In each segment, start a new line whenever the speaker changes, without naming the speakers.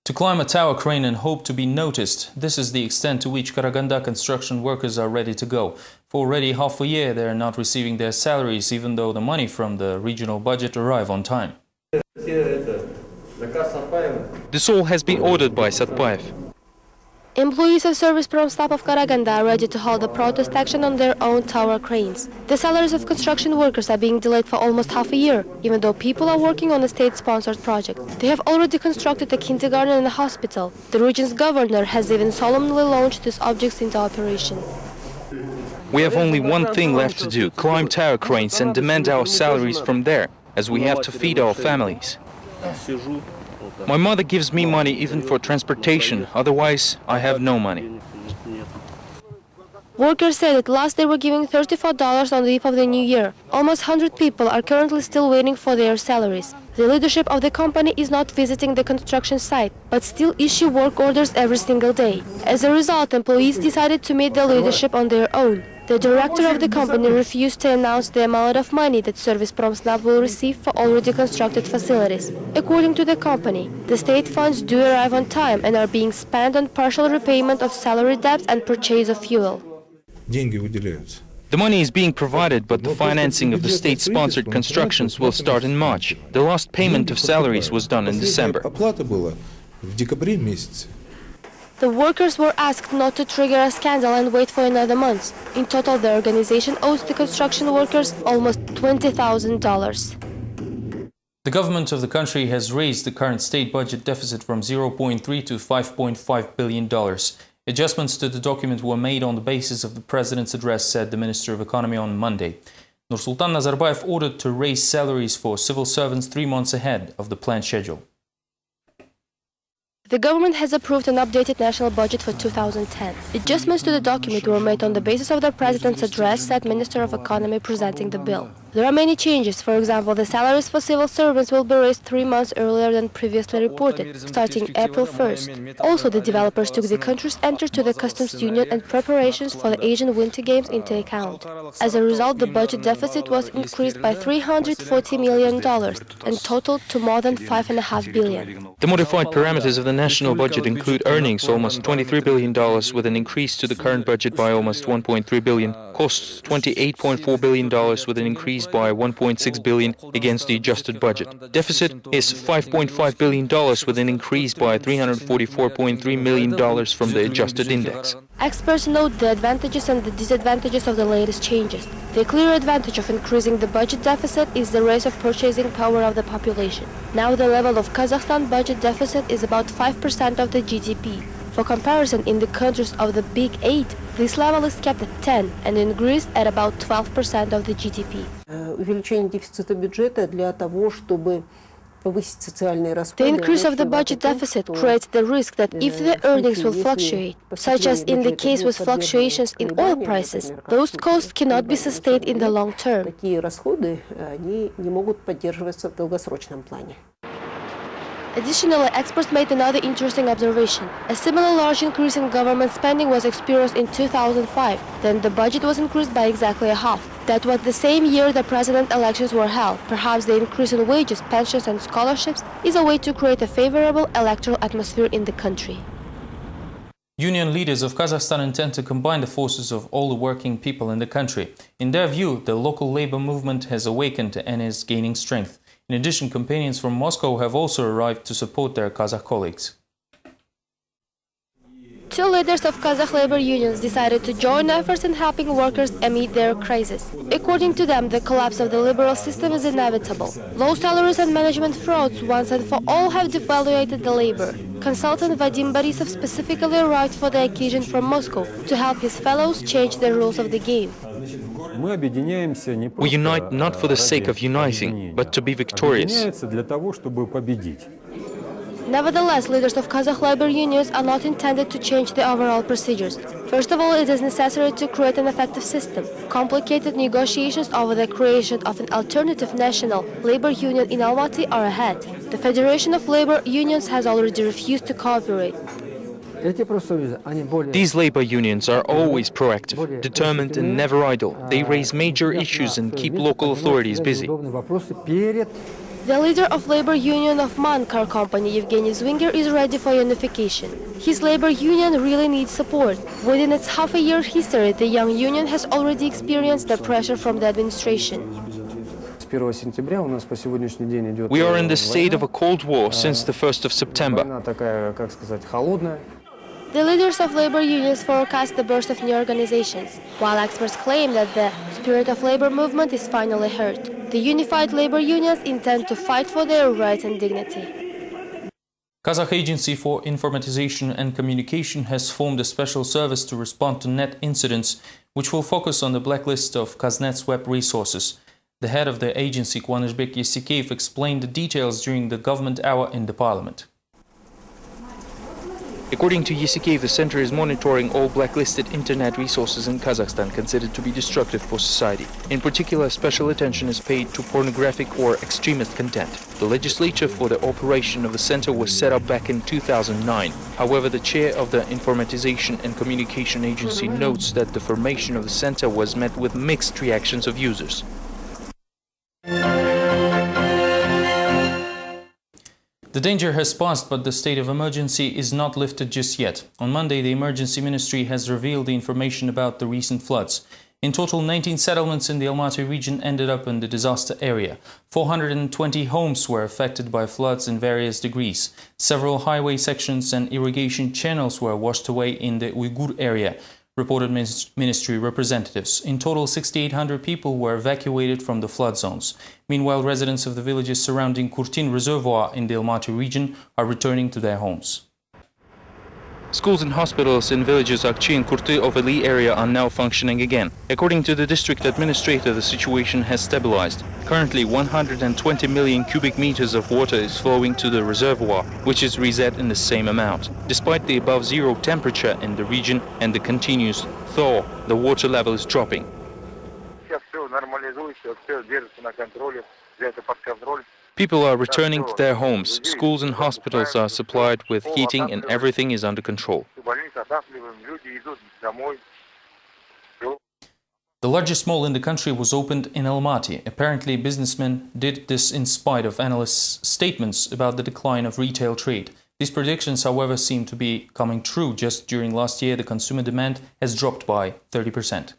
To climb a tower crane and hope to be noticed, this is the extent to which Karaganda construction workers are ready to go. For already half a year, they are not receiving their salaries, even though the money from the regional budget arrive on time.
This all has been ordered by Satpayev.
Employees of Serviceprom staff of Karaganda are ready to hold a protest action on their own tower cranes. The salaries of construction workers are being delayed for almost half a year, even though people are working on a state-sponsored project. They have already constructed a kindergarten and a hospital. The region's governor has even solemnly launched these objects into operation.
We have only one thing left to do, climb tower cranes and demand our salaries from there, as we have to feed our families. My mother gives me money even for transportation, otherwise I have no money.
Workers said that last they were giving $34 on the eve of the new year. Almost 100 people are currently still waiting for their salaries. The leadership of the company is not visiting the construction site, but still issue work orders every single day. As a result, employees decided to meet the leadership on their own. The director of the company refused to announce the amount of money that Serviceprom staff will receive for already constructed facilities. According to the company, the state funds do arrive on time and are being spent on partial repayment of salary debts and purchase of fuel.
The money is being provided, but the financing of the state-sponsored constructions will start in March. The last payment of salaries was done in December.
The workers were asked not to trigger a scandal and wait for another month. In total, the organization owes the construction workers almost $20,000.
The government of the country has raised the current state budget deficit from 0.3 to $5.5 billion. Adjustments to the document were made on the basis of the president's address, said the Minister of Economy on Monday. Nursultan Nazarbayev ordered to raise salaries for civil servants 3 months ahead of the planned schedule.
The government has approved an updated national budget for 2010. Adjustments to the document were made on the basis of the president's address, said Minister of Economy presenting the bill. There are many changes. For example, the salaries for civil servants will be raised 3 months earlier than previously reported, starting April 1st. Also, the developers took the country's entry to the customs union and preparations for the Asian Winter Games into account. As a result, the budget deficit was increased by $340 million and totaled to more than $5.5 billion.
The modified parameters of the national budget include earnings almost $23 billion, with an increase to the current budget by almost $1.3 billion, costs $28.4 billion, with an increase by $1.6 billion against the adjusted budget. Deficit is $5.5 billion, with an increase by $344.3 million from the adjusted index.
Experts note the advantages and the disadvantages of the latest changes. The clear advantage of increasing the budget deficit is the raise of purchasing power of the population. Now the level of Kazakhstan budget deficit is about 5% of the GDP. For comparison, in the countries of the Big 8, this level is kept at 10 and in Greece at about 12% of the GDP. The increase of the budget deficit creates the risk that if the earnings will fluctuate, such as in the case with fluctuations in oil prices, those costs cannot be sustained in the long term. Additionally, experts made another interesting observation. A similar large increase in government spending was experienced in 2005. Then the budget was increased by exactly a half. That was the same year the president elections were held. Perhaps the increase in wages, pensions and scholarships is a way to create a favorable electoral atmosphere in the country.
Union leaders of Kazakhstan intend to combine the forces of all the working people in the country. In their view, the local labor movement has awakened and is gaining strength. In addition, companions from Moscow have also arrived to support their Kazakh colleagues.
Two leaders of Kazakh labor unions decided to join efforts in helping workers amid their crisis. According to them, the collapse of the liberal system is inevitable. Low salaries and management frauds once and for all have devaluated the labor. Consultant Vadim Borisov specifically arrived for the occasion from Moscow to help his fellows change the rules of the game.
We unite not for the sake of uniting, but to be victorious.
Nevertheless, leaders of Kazakh labor unions are not intended to change the overall procedures. First of all, it is necessary to create an effective system. Complicated negotiations over the creation of an alternative national labor union in Almaty are ahead. The Federation of Labor Unions has already refused to cooperate.
These labor unions are always proactive, determined and never idle. They raise major issues and keep local authorities busy.
The leader of labor union of MAN car company, Evgeny Zwinger, is ready for unification. His labor union really needs support. Within its half-a-year history, the young union has already experienced the pressure from the administration.
We are in the state of a Cold War since the 1st of September.
The leaders of labor unions forecast the birth of new organizations, while experts claim that the spirit of labor movement is finally heard. The unified labor unions intend to fight for their rights and dignity.
Kazakh Agency for Informatization and Communication has formed a special service to respond to net incidents, which will focus on the blacklist of Kaznet's web resources. The head of the agency, Quvonishbek Yesikeyev, explained the details during the government hour in the parliament.
According to Yesikeyev, the center is monitoring all blacklisted internet resources in Kazakhstan considered to be destructive for society. In particular, special attention is paid to pornographic or extremist content. The legislature for the operation of the center was set up back in 2009. However, the chair of the Informatization and Communication Agency notes that the formation of the center was met with mixed reactions of users.
The danger has passed, but the state of emergency is not lifted just yet. On Monday, the Emergency Ministry has revealed the information about the recent floods. In total, 19 settlements in the Almaty region ended up in the disaster area. 420 homes were affected by floods in various degrees. Several highway sections and irrigation channels were washed away in the Uyghur area, reported ministry representatives. In total, 6,800 people were evacuated from the flood zones. Meanwhile, residents of the villages surrounding Kurtin Reservoir in the Almaty region are returning to their homes.
Schools and hospitals in villages Akchi and Kurti of Ali area are now functioning again. According to the district administrator, the situation has stabilized. Currently, 120 million cubic meters of water is flowing to the reservoir, which is reset in the same amount. Despite the above zero temperature in the region and the continuous thaw, the water level is dropping. People are returning to their homes. Schools and hospitals are supplied with heating and everything is under control.
The largest mall in the country was opened in Almaty. Apparently, businessmen did this in spite of analysts' statements about the decline of retail trade. These predictions, however, seem to be coming true. Just during last year, the consumer demand has dropped by 30%.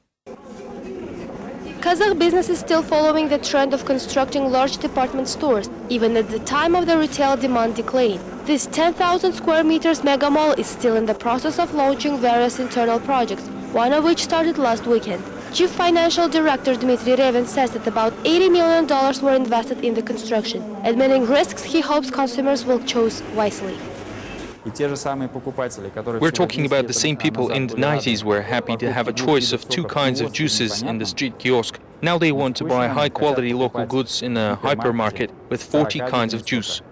Kazakh business is still following the trend of constructing large department stores, even at the time of the retail demand decline. This 10,000 square meters mega mall is still in the process of launching various internal projects, one of which started last weekend. Chief Financial Director Dmitry Revin says that about $80 million were invested in the construction. Admitting risks, he hopes consumers will choose wisely.
We're talking about the same people in the 90s were happy to have a choice of two kinds of juices in the street kiosk. Now they want to buy high-quality local goods in a hypermarket with 40 kinds of juice.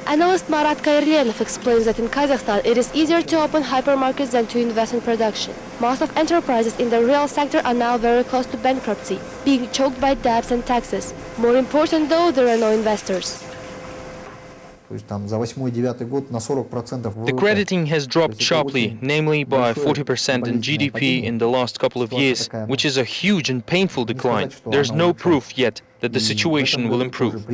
Analyst Marat Kairlenov explains that in Kazakhstan it is easier to open hypermarkets than to invest in production. Most of enterprises in the real sector are now very close to bankruptcy, being choked by debts and taxes. More important though, there are no investors.
The crediting has dropped sharply, namely by 40% in GDP in the last couple of years, which is a huge and painful decline. There's no proof yet that the situation will improve.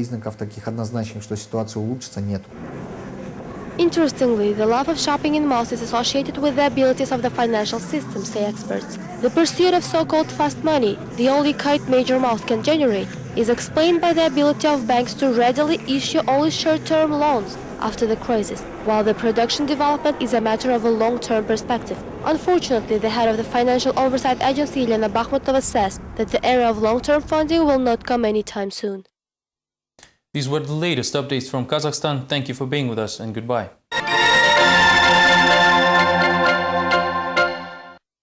Interestingly, the love of shopping in malls is associated with the abilities of the financial system, say experts. The pursuit of so-called fast money, the only kind major malls can generate, is explained by the ability of banks to readily issue only short-term loans after the crisis, while the production development is a matter of a long-term perspective. Unfortunately, the head of the Financial Oversight Agency, Elena Bakhmutova, says that the era of long-term funding will not come anytime soon.
These were the latest updates from Kazakhstan. Thank you for being with us and goodbye.